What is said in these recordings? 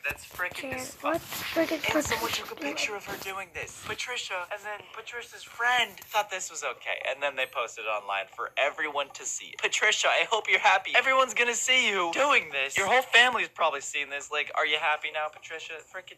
That's freaking What freaking And someone took a picture of her doing this. Patricia, and then Patricia's friend thought this was okay. And then they posted it online for everyone to see. Patricia, I hope you're happy. Everyone's gonna see you doing this. Your whole family's probably seen this. Like, are you happy now, Patricia? Freaking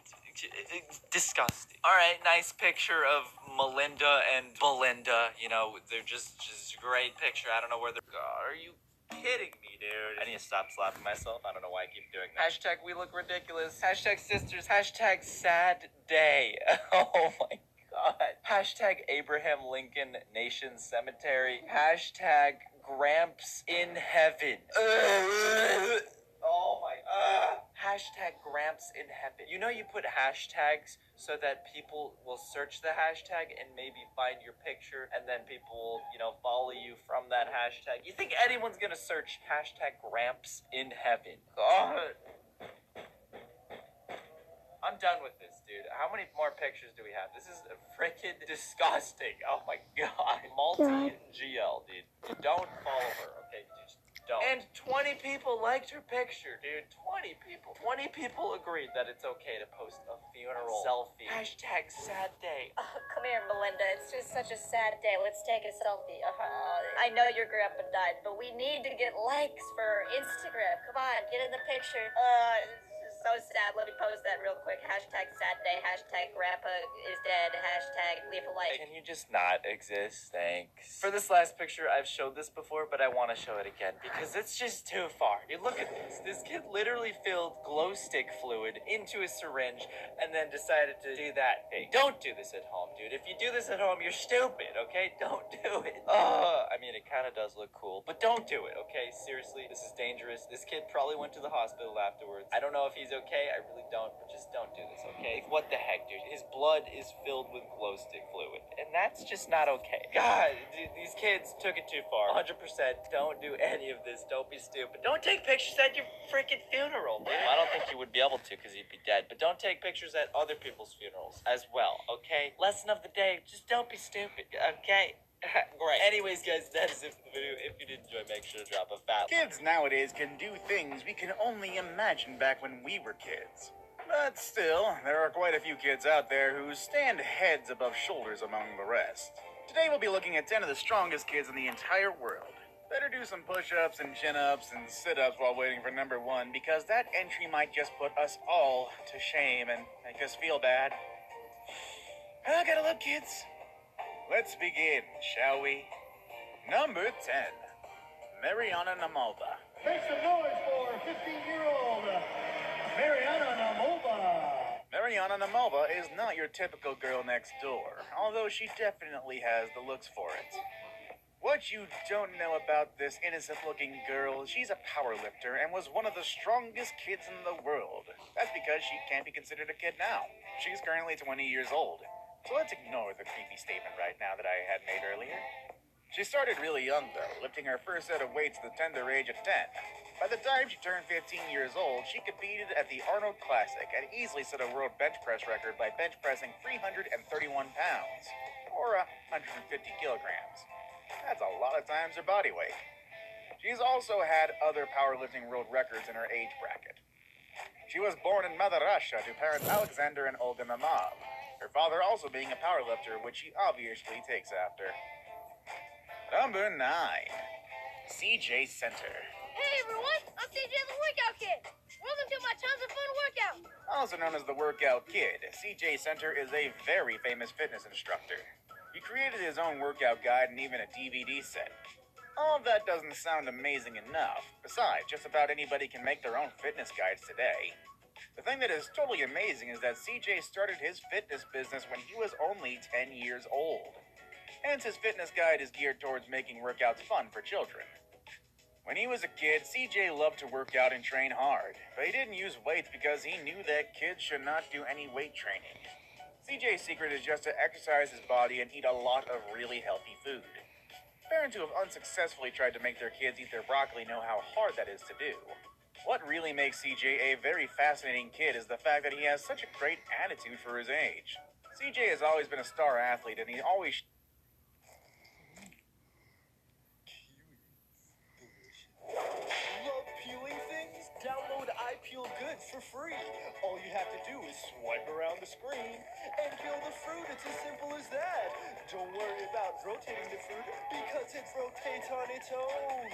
disgusting. All right, nice picture of Melinda and Belinda. You know, they're just great picture. I don't know where they're. Are you kidding me, dude? I need to stop slapping myself. I don't know why I keep doing that. Hashtag we look ridiculous. Hashtag sisters. Hashtag sad day. Oh my god. Hashtag Abraham Lincoln Nation Cemetery. Hashtag Gramps in heaven. Oh my. Hashtag Gramps in heaven. You know you put hashtags so that people will search the hashtag and maybe find your picture, and then people will, follow you from that hashtag. You think anyone's gonna search hashtag Gramps in heaven? God. I'm done with this, dude. How many more pictures do we have? This is freaking disgusting. Oh my god. Multi-GL, dude. Don't follow her, okay? Just don't. And 20 people liked her picture, dude. 20 people. 20 people agreed that it's okay to post a funeral selfie. Hashtag sad day. Come here, Melinda. It's just such a sad day. Let's take a selfie. I know your grandpa died, but we need to get likes for Instagram. Come on, get in the picture. So sad. Let me post that real quick. Hashtag sad day. Hashtag grandpa is dead. Hashtag leave a like. Can you just not exist? Thanks. For this last picture, I've showed this before, but I want to show it again because it's just too far. Dude, look at this. This kid literally filled glow stick fluid into a syringe and then decided to do that thing. Don't do this at home, dude. If you do this at home, you're stupid, okay? Don't do it. I mean, it kind of does look cool, but don't do it, okay? Seriously, this is dangerous. This kid probably went to the hospital afterwards. I don't know if he's okay. I really don't, but just don't do this, okay? Like, what the heck, dude? His blood is filled with glow stick fluid, and that's just not okay. God, dude, these kids took it too far. 100%. Don't do any of this. Don't be stupid. Don't take pictures at your freaking funeral, dude. I don't think you would be able to because you'd be dead, but don't take pictures at other people's funerals as well, okay? Lesson of the day, just don't be stupid, okay? Great. Anyways, guys, that is it for the video. If you did enjoy, make sure to drop a fat. Kids nowadays can do things we can only imagine back when we were kids. But still, there are quite a few kids out there who stand heads above shoulders among the rest. Today we'll be looking at 10 of the strongest kids in the entire world. Better do some push-ups and chin-ups and sit-ups while waiting for number 1, because that entry might just put us all to shame and make us feel bad. Gotta love kids. Let's begin, shall we? Number 10, Mariana Namova. Make some noise for 15-year-old Mariana Namova. Mariana Namova is not your typical girl next door, although she definitely has the looks for it. What you don't know about this innocent-looking girl, she's a powerlifter and was one of the strongest kids in the world. That's because she can't be considered a kid now. She's currently 20 years old. So let's ignore the creepy statement right now that I had made earlier. She started really young, though, lifting her first set of weights at the tender age of 10. By the time she turned 15 years old, she competed at the Arnold Classic and easily set a world bench press record by bench pressing 331 pounds, or 150 kilograms. That's a lot of times her body weight. She's also had other powerlifting world records in her age bracket. She was born in Mother Russia to parents Alexander and Olga Namov, her father also being a powerlifter, which she obviously takes after. Number 9, CJ Center. Hey everyone, I'm CJ the Workout Kid. Welcome to my Tons of Fun workout. Also known as the Workout Kid, CJ Center is a very famous fitness instructor. He created his own workout guide and even a DVD set. All of that doesn't sound amazing enough. Besides, just about anybody can make their own fitness guides today. The thing that is totally amazing is that CJ started his fitness business when he was only 10 years old. Hence, his fitness guide is geared towards making workouts fun for children. When he was a kid, CJ loved to work out and train hard, but he didn't use weights because he knew that kids should not do any weight training. CJ's secret is just to exercise his body and eat a lot of really healthy food. Parents who have unsuccessfully tried to make their kids eat their broccoli know how hard that is to do. What really makes CJ a very fascinating kid is the fact that he has such a great attitude for his age. CJ has always been a star athlete, and he always... Love peeling things? Download iPeel Goods for free. All you have to do is swipe around the screen and peel the fruit. It's as simple as that. Don't worry about rotating the fruit because it rotates on its own.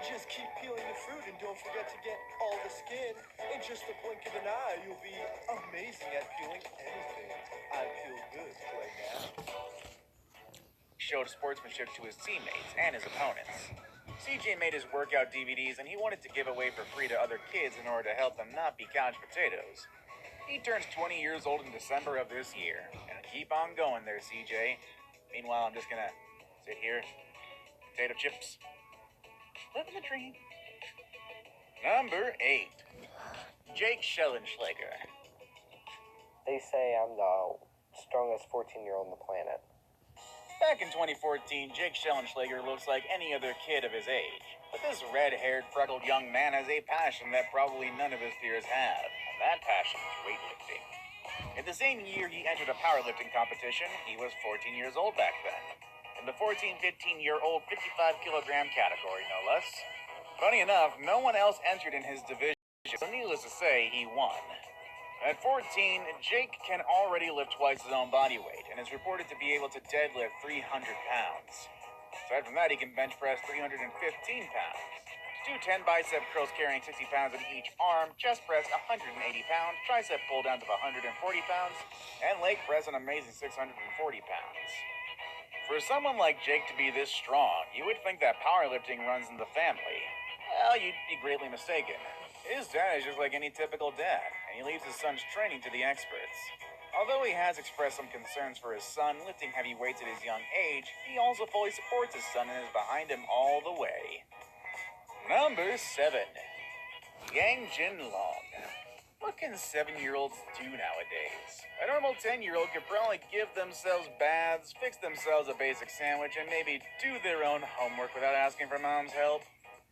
Just keep peeling the fruit and don't forget to get all the skin. In just a blink of an eye, you'll be amazing at peeling anything. I feel good right now. Showed sportsmanship to his teammates and his opponents. CJ made his workout DVDs and he wanted to give away for free to other kids in order to help them not be couch potatoes. He turns 20 years old in December of this year. And keep on going there, CJ. Meanwhile, I'm just gonna sit here. Potato chips. Living the dream. Number 8. Jake Schellenschlager. They say I'm the strongest 14-year-old on the planet. Back in 2014, Jake Schellenschlager looks like any other kid of his age. But this red-haired, freckled young man has a passion that probably none of his peers have. And that passion is weightlifting. In the same year he entered a powerlifting competition, he was 14 years old back then. In the 14-15-year-old 55-kilogram category, no less. Funny enough, no one else entered in his division, so needless to say, he won. At 14, Jake can already lift twice his own body weight and is reported to be able to deadlift 300 pounds. Aside from that, he can bench press 315 pounds. Do 10 bicep curls carrying 60 pounds in each arm, chest press 180 pounds, tricep pull downs of 140 pounds, and leg press an amazing 640 pounds. For someone like Jake to be this strong, you would think that powerlifting runs in the family. Well, you'd be greatly mistaken. His dad is just like any typical dad, and he leaves his son's training to the experts. Although he has expressed some concerns for his son lifting heavy weights at his young age, he also fully supports his son and is behind him all the way. Number 7. Yang Jinlong. What can 7-year-olds do nowadays? A normal 10-year-old could probably give themselves baths, fix themselves a basic sandwich, and maybe do their own homework without asking for mom's help.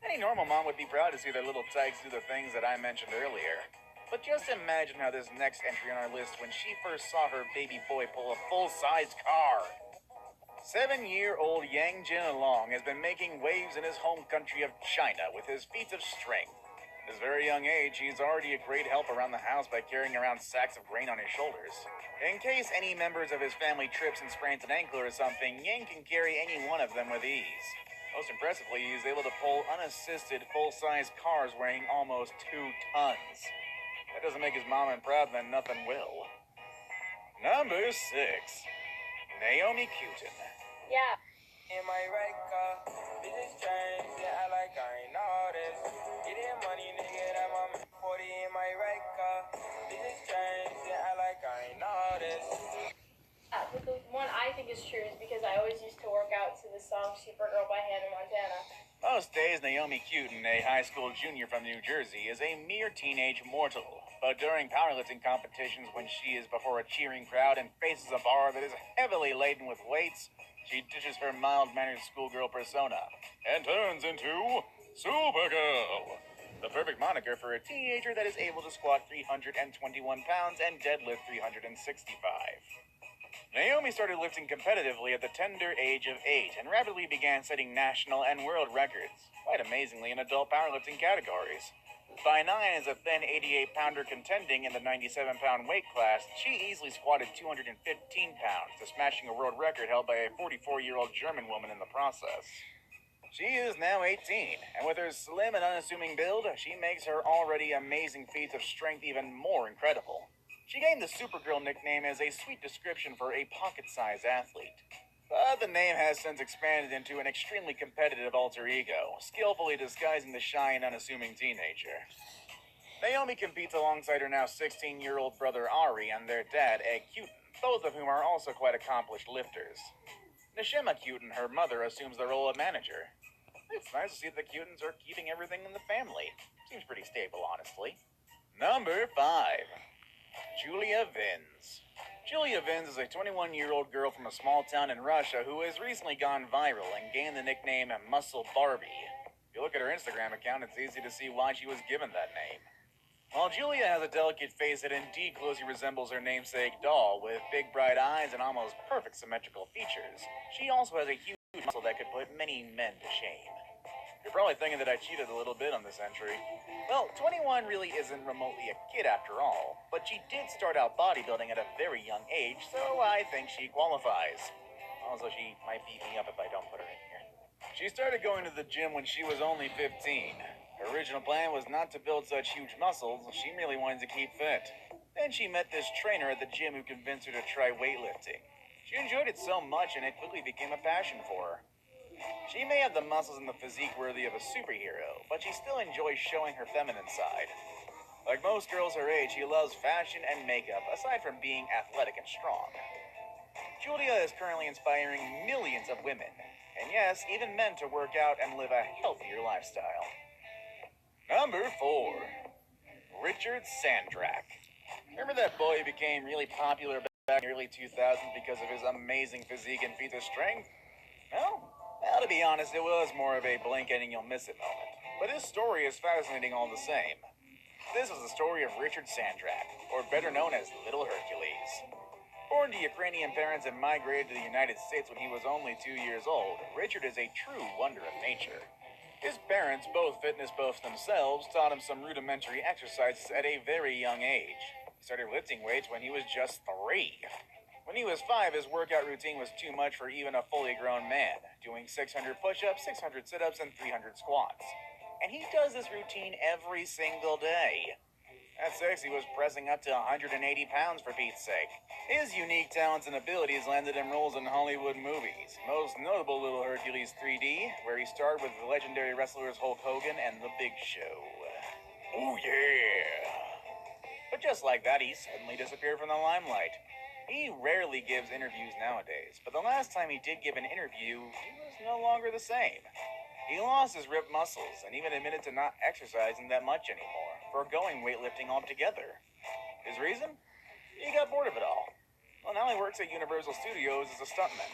Any normal mom would be proud to see their little tykes do the things that I mentioned earlier. But just imagine how this next entry on our list when she first saw her baby boy pull a full-sized car. 7-year-old Yang Jinlong has been making waves in his home country of China with his feats of strength. At his very young age, he's already a great help around the house by carrying around sacks of grain on his shoulders. In case any members of his family trips and sprains an ankle or something, Yang can carry any one of them with ease. Most impressively, he's able to pull unassisted full-size cars weighing almost 2 tons. That doesn't make his mama proud, then nothing will. Number 6. Naomi Cutin. Yeah. In my right car, bitches strange, yeah, I like I ain't all this. Getting money, nigga, that my 40 in my right car. Bitches strange, yeah, I like I ain't all this. But the one I think is true is because I always used to work out to the song Supergirl by Hannah Montana. Most days, Naomi Cutin, a high school junior from New Jersey, is a mere teenage mortal. But during powerlifting competitions, when she is before a cheering crowd and faces a bar that is heavily laden with weights, she ditches her mild-mannered schoolgirl persona and turns into Supergirl, the perfect moniker for a teenager that is able to squat 321 pounds and deadlift 365. Naomi started lifting competitively at the tender age of 8 and rapidly began setting national and world records, quite amazingly in adult powerlifting categories. By 9 as a thin 88-pounder contending in the 97-pound weight class, she easily squatted 215 pounds, smashing a world record held by a 44-year-old German woman in the process. She is now 18, and with her slim and unassuming build, she makes her already amazing feats of strength even more incredible. She gained the Supergirl nickname as a sweet description for a pocket-sized athlete. But the name has since expanded into an extremely competitive alter ego, skillfully disguising the shy and unassuming teenager. Naomi competes alongside her now 16-year-old brother Ari and their dad, Egg Cutin, both of whom are also quite accomplished lifters. Nishima Cutin, her mother, assumes the role of manager. It's nice to see that the Cutins are keeping everything in the family. Seems pretty stable, honestly. Number 5. Julia Vins. Julia Vins is a 21-year-old girl from a small town in Russia who has recently gone viral and gained the nickname Muscle Barbie. If you look at her Instagram account, it's easy to see why she was given that name. While Julia has a delicate face that indeed closely resembles her namesake doll, with big bright eyes and almost perfect symmetrical features, she also has a huge muscle that could put many men to shame. You're probably thinking that I cheated a little bit on this entry. Well, 21 really isn't remotely a kid after all, but she did start out bodybuilding at a very young age, so I think she qualifies. Also, she might beat me up if I don't put her in here. She started going to the gym when she was only 15. Her original plan was not to build such huge muscles, she merely wanted to keep fit. Then she met this trainer at the gym who convinced her to try weightlifting. She enjoyed it so much and it quickly became a passion for her. She may have the muscles and the physique worthy of a superhero, but she still enjoys showing her feminine side. Like most girls her age, she loves fashion and makeup, aside from being athletic and strong. Julia is currently inspiring millions of women, and yes, even men to work out and live a healthier lifestyle. Number 4. Richard Sandrak. Remember that boy who became really popular back in the early 2000s because of his amazing physique and feats of strength? No? Well, to be honest, it was more of a blink and you'll miss it moment. But his story is fascinating all the same. This is the story of Richard Sandrak, or better known as Little Hercules. Born to Ukrainian parents and migrated to the United States when he was only 2 years old, Richard is a true wonder of nature. His parents, both fitness buffs themselves, taught him some rudimentary exercises at a very young age. He started lifting weights when he was just 3. When he was 5, his workout routine was too much for even a fully grown man, doing 600 push-ups, 600 sit-ups, and 300 squats. And he does this routine every single day. At 6, he was pressing up to 180 pounds for Pete's sake. His unique talents and abilities landed him roles in Hollywood movies, most notable Little Hercules 3D, where he starred with the legendary wrestlers Hulk Hogan and The Big Show. Oh yeah! But just like that, he suddenly disappeared from the limelight. He rarely gives interviews nowadays, but the last time he did give an interview, he was no longer the same. He lost his ripped muscles and even admitted to not exercising that much anymore, foregoing weightlifting altogether. His reason? He got bored of it all. Well, now he works at Universal Studios as a stuntman.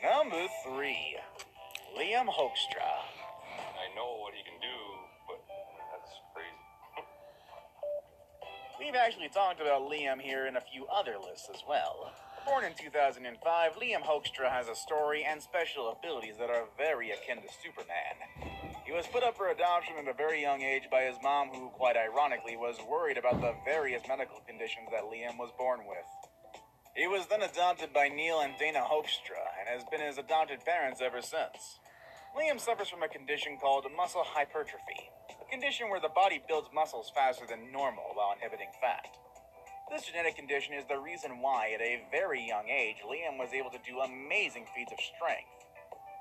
Number 3. Liam Hoekstra. I know what he can do, but that's crazy. We've actually talked about Liam here in a few other lists as well. Born in 2005, Liam Hoekstra has a story and special abilities that are very akin to Superman. He was put up for adoption at a very young age by his mom, who, quite ironically, was worried about the various medical conditions that Liam was born with. He was then adopted by Neil and Dana Hoekstra and has been his adopted parents ever since. Liam suffers from a condition called muscle hypertrophy, a condition where the body builds muscles faster than normal while inhibiting fat. This genetic condition is the reason why, at a very young age, Liam was able to do amazing feats of strength.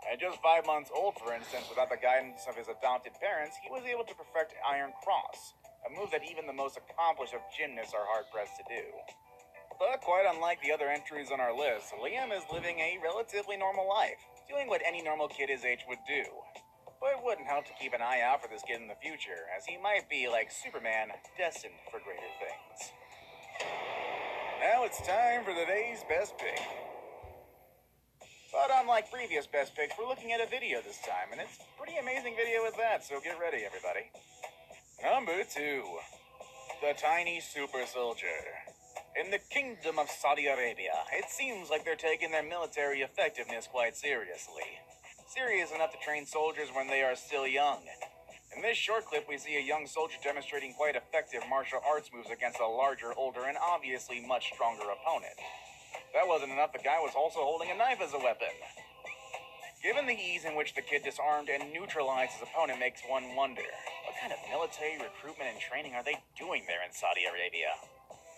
At just 5 months old, for instance, without the guidance of his adopted parents, he was able to perfect Iron Cross, a move that even the most accomplished of gymnasts are hard-pressed to do. But quite unlike the other entries on our list, Liam is living a relatively normal life, doing what any normal kid his age would do. But it wouldn't help to keep an eye out for this kid in the future, as he might be, like Superman, destined for greater things. Now it's time for the day's best pick. But unlike previous best picks, we're looking at a video this time, and it's a pretty amazing video at that, so get ready, everybody. Number 2. The Tiny Super Soldier. In the Kingdom of Saudi Arabia, it seems like they're taking their military effectiveness quite seriously. Serious enough to train soldiers when they are still young. In this short clip, we see a young soldier demonstrating quite effective martial arts moves against a larger, older, and obviously much stronger opponent. That wasn't enough, the guy was also holding a knife as a weapon. Given the ease in which the kid disarmed and neutralized his opponent makes one wonder, what kind of military recruitment and training are they doing there in Saudi Arabia?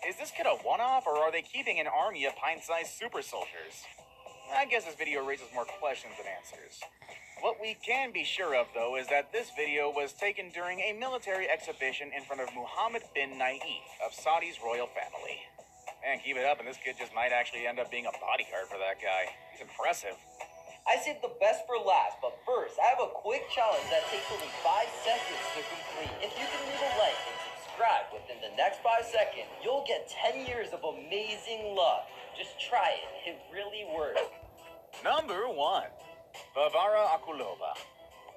Is this kid a one-off, or are they keeping an army of pint-sized super soldiers? I guess this video raises more questions than answers. What we can be sure of, though, is that this video was taken during a military exhibition in front of Mohammed bin Nayef of Saudi's royal family. Man, keep it up, and this kid just might actually end up being a bodyguard for that guy. It's impressive. I saved the best for last, but first, I have a quick challenge that takes only 5 seconds to complete. If you can leave a like and subscribe within the next 5 seconds, you'll get 10 years of amazing luck. Just try it. It really works. Number 1. Varvara Akulova.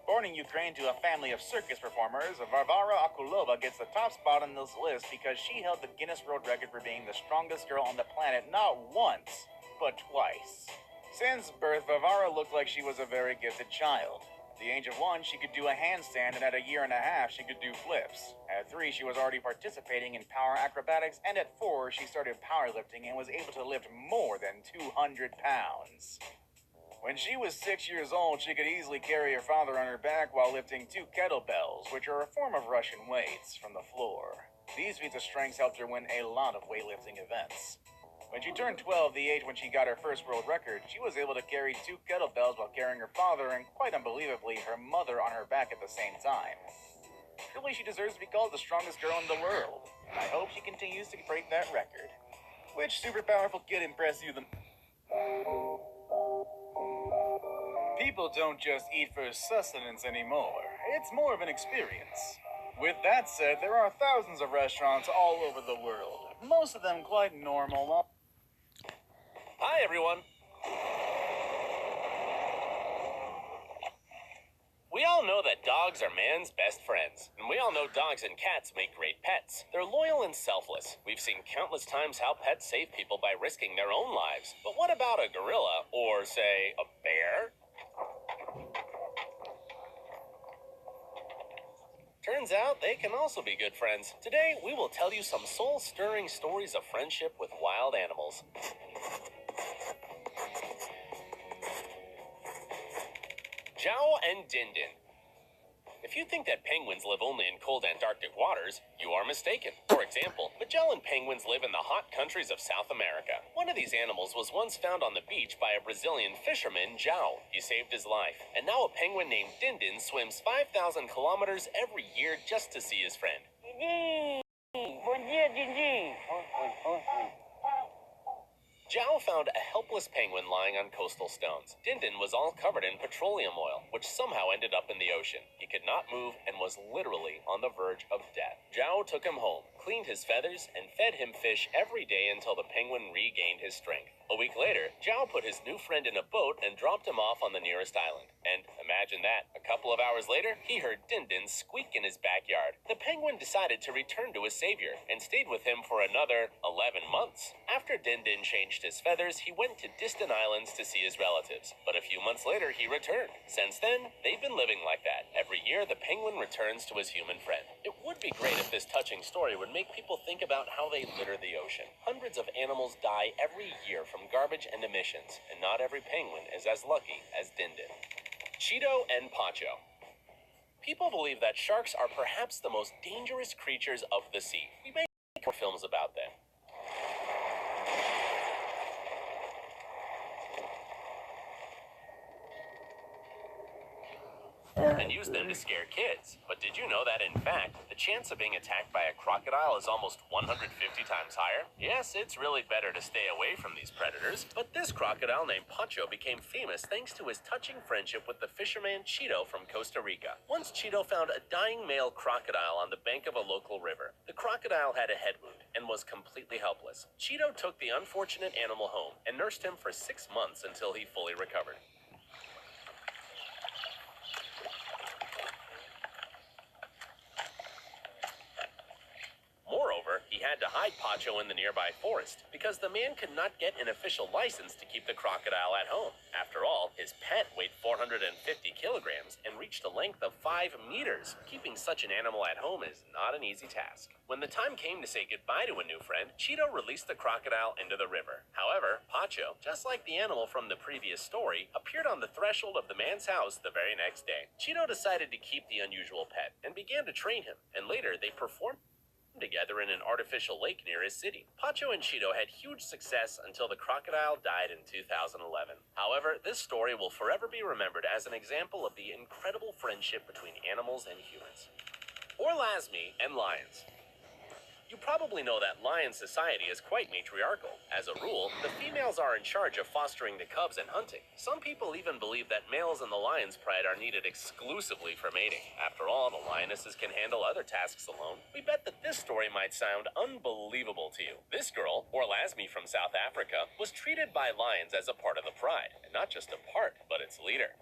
Born in Ukraine to a family of circus performers, Varvara Akulova gets the top spot on this list because she held the Guinness World Record for being the strongest girl on the planet not once, but twice. Since birth, Varvara looked like she was a very gifted child. At the age of 1, she could do a handstand, and at a year and a half, she could do flips. At 3, she was already participating in power acrobatics, and at 4, she started powerlifting and was able to lift more than 200 pounds. When she was 6 years old, she could easily carry her father on her back while lifting 2 kettlebells, which are a form of Russian weights, from the floor. These feats of strength helped her win a lot of weightlifting events. When she turned 12, the age when she got her first world record, she was able to carry 2 kettlebells while carrying her father and, quite unbelievably, her mother on her back at the same time. Surely she deserves to be called the strongest girl in the world, and I hope she continues to break that record. Which super powerful kid impressed you the People don't just eat for sustenance anymore. It's more of an experience. With that said, there are thousands of restaurants all over the world, most of them quite normal. Hi, everyone. We all know that dogs are man's best friends, and we all know dogs and cats make great pets. They're loyal and selfless. We've seen countless times how pets save people by risking their own lives. But what about a gorilla, or say, a bear? Turns out they can also be good friends. Today, we will tell you some soul-stirring stories of friendship with wild animals. Zhao and Dindin. If you think that penguins live only in cold Antarctic waters, you are mistaken. For example, Magellan penguins live in the hot countries of South America. One of these animals was once found on the beach by a Brazilian fisherman, Zhao. He saved his life, and now a penguin named Dindin swims 5,000 kilometers every year just to see his friend. Bom dia, Dindin. Zhao found a helpless penguin lying on coastal stones. Dindin was all covered in petroleum oil, which somehow ended up in the ocean. He could not move and was literally on the verge of death. Zhao took him home, cleaned his feathers, and fed him fish every day until the penguin regained his strength. A week later, Zhao put his new friend in a boat and dropped him off on the nearest island. And imagine that, a couple of hours later, he heard Dindin squeak in his backyard. The penguin decided to return to his savior and stayed with him for another 11 months. After Dindin changed his feathers, he went to distant islands to see his relatives. But a few months later, he returned. Since then, they've been living like that. Every year, the penguin returns to his human friend. It would be great if this touching story would make people think about how they litter the ocean. Hundreds of animals die every year from garbage and emissions, and not every penguin is as lucky as Dindin. Cheeto and Pacho. People believe that sharks are perhaps the most dangerous creatures of the sea. We make more films about them. And use them to scare kids. But did you know that, in fact, the chance of being attacked by a crocodile is almost 150 times higher? Yes, it's really better to stay away from these predators, but this crocodile named Pacho became famous thanks to his touching friendship with the fisherman Cheeto from Costa Rica. Once Cheeto found a dying male crocodile on the bank of a local river. The crocodile had a head wound and was completely helpless. Cheeto took the unfortunate animal home and nursed him for 6 months until he fully recovered. Moreover, he had to hide Pacho in the nearby forest because the man could not get an official license to keep the crocodile at home. After all, his pet weighed 450 kilograms and reached a length of 5 meters. Keeping such an animal at home is not an easy task. When the time came to say goodbye to a new friend, Cheeto released the crocodile into the river. However, Pacho, just like the animal from the previous story, appeared on the threshold of the man's house the very next day. Cheeto decided to keep the unusual pet and began to train him, and later they performed together in an artificial lake near his city. Pacho and Cheeto had huge success until the crocodile died in 2011. However, this story will forever be remembered as an example of the incredible friendship between animals and humans. Orlasmi and lions. You probably know that lion society is quite matriarchal. As a rule, the females are in charge of fostering the cubs and hunting. Some people even believe that males in the lion's pride are needed exclusively for mating. After all, the lionesses can handle other tasks alone. We bet that this story might sound unbelievable to you. This girl, Orlasmi from South Africa, was treated by lions as a part of the pride. And not just a part, but its leader.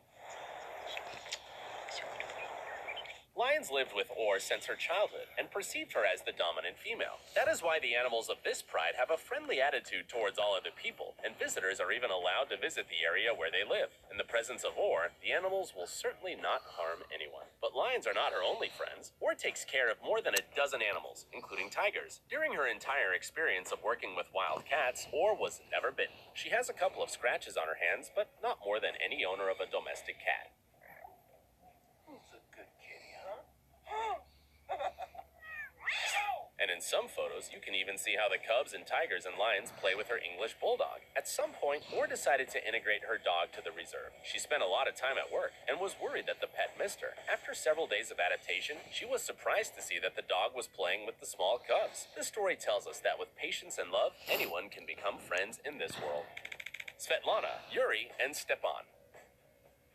Lions lived with Orr since her childhood and perceived her as the dominant female. That is why the animals of this pride have a friendly attitude towards all other people, and visitors are even allowed to visit the area where they live. In the presence of Orr, the animals will certainly not harm anyone. But lions are not her only friends. Orr takes care of more than a dozen animals, including tigers. During her entire experience of working with wild cats, Orr was never bitten. She has a couple of scratches on her hands, but not more than any owner of a domestic cat. And in some photos, you can even see how the cubs and tigers and lions play with her English bulldog. At some point, Orr decided to integrate her dog to the reserve. She spent a lot of time at work and was worried that the pet missed her. After several days of adaptation, she was surprised to see that the dog was playing with the small cubs. This story tells us that with patience and love, anyone can become friends in this world. Svetlana, Yuri, and Stepan.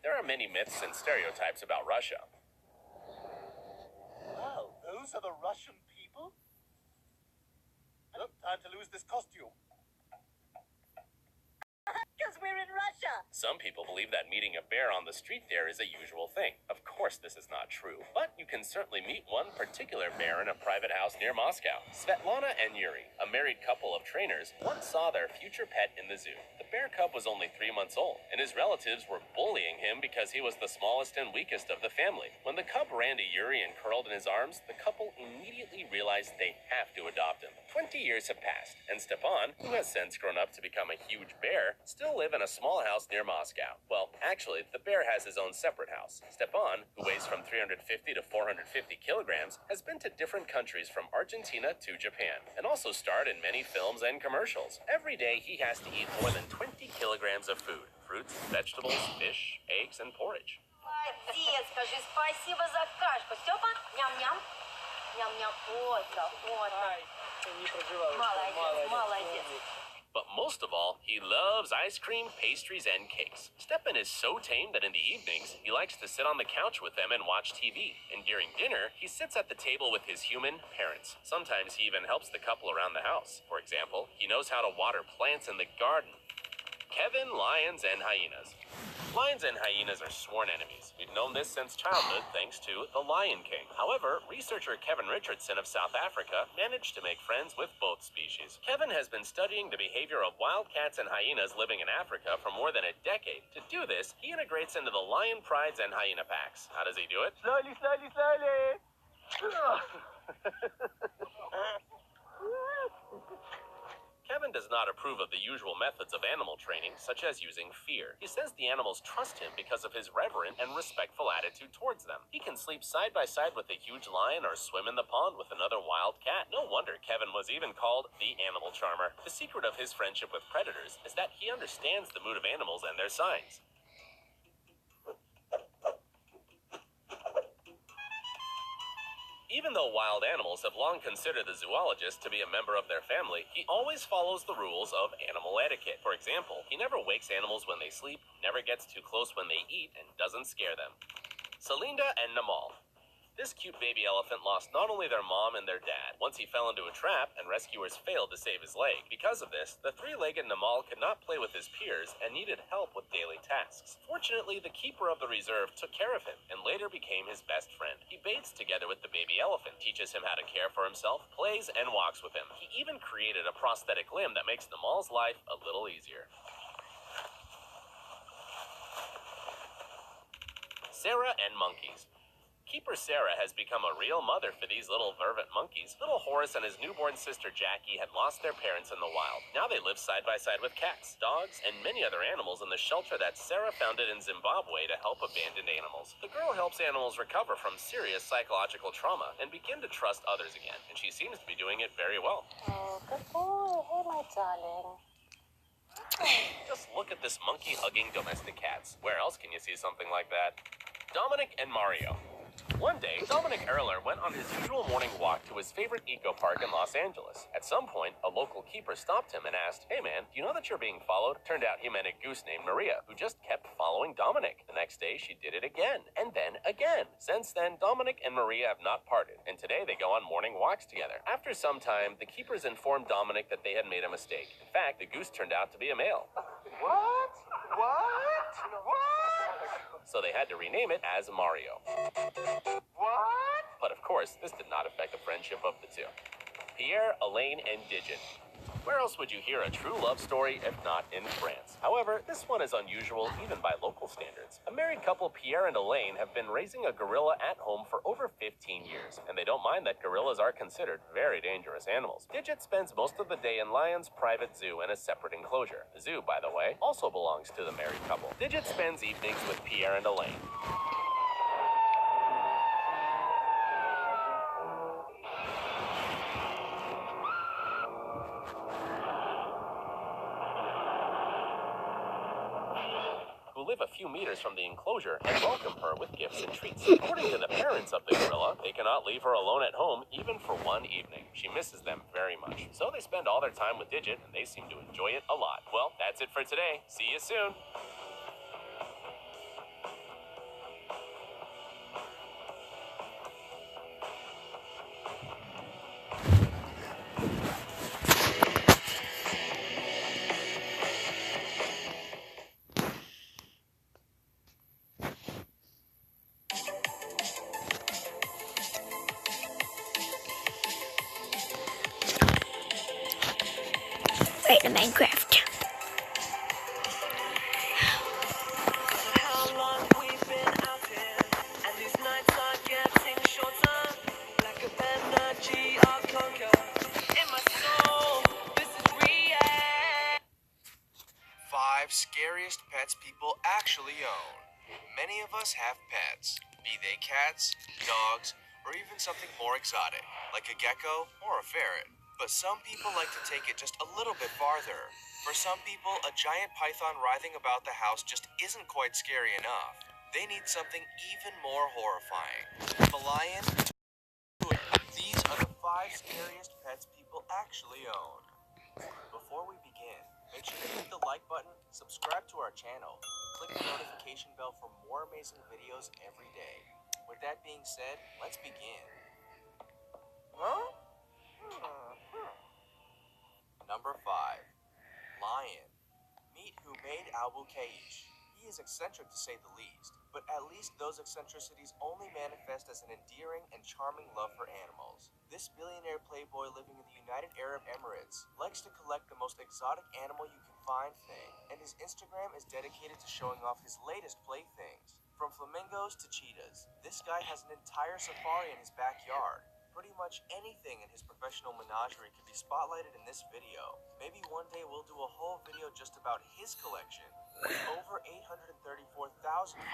There are many myths and stereotypes about Russia. Wow, those are the Russian people? Look, time to lose this costume. Because we're in Russia. Some people believe that meeting a bear on the street there is a usual thing. Of course, this is not true, but you can certainly meet one particular bear in a private house near Moscow. Svetlana and Yuri, a married couple of trainers, once saw their future pet in the zoo. The bear cub was only 3 months old, and his relatives were bullying him because he was the smallest and weakest of the family. When the cub ran to Yuri and curled in his arms, the couple immediately realized they have to adopt him. 20 years have passed, and Stepan, who has since grown up to become a huge bear, still live in a small house near Moscow. Well, actually, the bear has his own separate house. Stepan, who weighs from 350 to 450 kilograms, has been to different countries from Argentina to Japan, and also starred in many films and commercials. Every day, he has to eat more than 20 kilograms of food: fruits, vegetables, fish, eggs, and porridge. Молодец, скажи спасибо за кашку. Степа, ням-ням. Ням-ням. Вот, вот. Молодец, молодец. But most of all, he loves ice cream, pastries, and cakes. Stepan is so tame that in the evenings, he likes to sit on the couch with them and watch TV. And during dinner, he sits at the table with his human parents. Sometimes he even helps the couple around the house. For example, he knows how to water plants in the garden. Kevin, lions, and hyenas. Lions and hyenas are sworn enemies. We've known this since childhood thanks to The Lion King. However, researcher Kevin Richardson of South Africa managed to make friends with both species. Kevin has been studying the behavior of wildcats and hyenas living in Africa for more than a decade. To do this, he integrates into the lion prides and hyena packs. How does he do it? Slowly, slowly, slowly. Kevin does not approve of the usual methods of animal training, such as using fear. He says the animals trust him because of his reverent and respectful attitude towards them. He can sleep side by side with a huge lion or swim in the pond with another wild cat. No wonder Kevin was even called the animal charmer. The secret of his friendship with predators is that he understands the mood of animals and their signs. Even though wild animals have long considered the zoologist to be a member of their family, he always follows the rules of animal etiquette. For example, he never wakes animals when they sleep, never gets too close when they eat, and doesn't scare them. Selinda and Namal. This cute baby elephant lost not only their mom and their dad. Once he fell into a trap, and rescuers failed to save his leg. Because of this, the three-legged Namal could not play with his peers and needed help with daily tasks. Fortunately, the keeper of the reserve took care of him and later became his best friend. He bathes together with the baby elephant, teaches him how to care for himself, plays, and walks with him. He even created a prosthetic limb that makes Namal's life a little easier. Sarah and monkeys. Keeper Sarah has become a real mother for these little vervet monkeys. Little Horace and his newborn sister Jackie had lost their parents in the wild. Now they live side by side with cats, dogs, and many other animals in the shelter that Sarah founded in Zimbabwe to help abandoned animals. The girl helps animals recover from serious psychological trauma and begin to trust others again, and she seems to be doing it very well. Oh, good boy. Hey, my darling. Just look at this monkey-hugging domestic cats. Where else can you see something like that? Dominic and Mario. One day, Dominic Erler went on his usual morning walk to his favorite eco park in Los Angeles. At some point, a local keeper stopped him and asked, "Hey man, do you know that you're being followed?" Turned out he meant a goose named Maria, who just kept following Dominic. The next day, she did it again, and then again. Since then, Dominic and Maria have not parted, and today they go on morning walks together. After some time, the keepers informed Dominic that they had made a mistake. In fact, the goose turned out to be a male. What? What? What? so they had to rename it as Mario. What? But of course, this did not affect the friendship of the two. Pierre, Elaine, and Digit. Where else would you hear a true love story if not in France? However, this one is unusual even by local standards. A married couple, Pierre and Elaine, have been raising a gorilla at home for over 15 years, and they don't mind that gorillas are considered very dangerous animals. Digit spends most of the day in Lion's private zoo in a separate enclosure. The zoo, by the way, also belongs to the married couple. Digit spends evenings with Pierre and Elaine. Who live a few meters from the enclosure and welcome her with gifts and treats. According to the parents of the gorilla, they cannot leave her alone at home even for one evening. She misses them very much. So they spend all their time with Digit, and they seem to enjoy it a lot. Well, that's it for today. See you soon. Right in Minecraft. How long we've been out here, and these nights are getting shorter. Like a energy I'll conquer. In my soul, this is real. 5 scariest pets people actually own. Many of us have pets, be they cats, dogs, or even something more exotic, like a gecko or a ferret. But some people like to take it just a little bit farther. For some people, a giant python writhing about the house just isn't quite scary enough. They need something even more horrifying. The lion. These are the 5 scariest pets people actually own. Before we begin, make sure to hit the like button, subscribe to our channel, and click the notification bell for more amazing videos every day. With that being said, let's begin. Huh? Number 5. Lion. Meet Humaid Al-Bukaish. He is eccentric to say the least, but at least those eccentricities only manifest as an endearing and charming love for animals. This billionaire playboy living in the United Arab Emirates likes to collect the most exotic animal you can find thing, and his Instagram is dedicated to showing off his latest playthings. From flamingos to cheetahs, this guy has an entire safari in his backyard. Pretty much anything in his professional menagerie could be spotlighted in this video. Maybe one day we'll do a whole video just about his collection. With over 834,000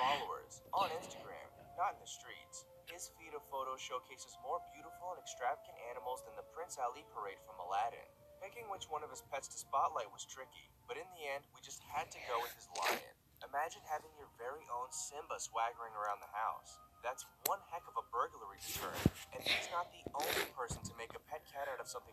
followers on Instagram, not in the streets. His feed of photos showcases more beautiful and extravagant animals than the Prince Ali parade from Aladdin. Picking which one of his pets to spotlight was tricky, but in the end, we just had to go with his lion. Imagine having your very own Simba swaggering around the house. That's one heck of a burglary deterrent, and he's not the only person to make a pet cat out of something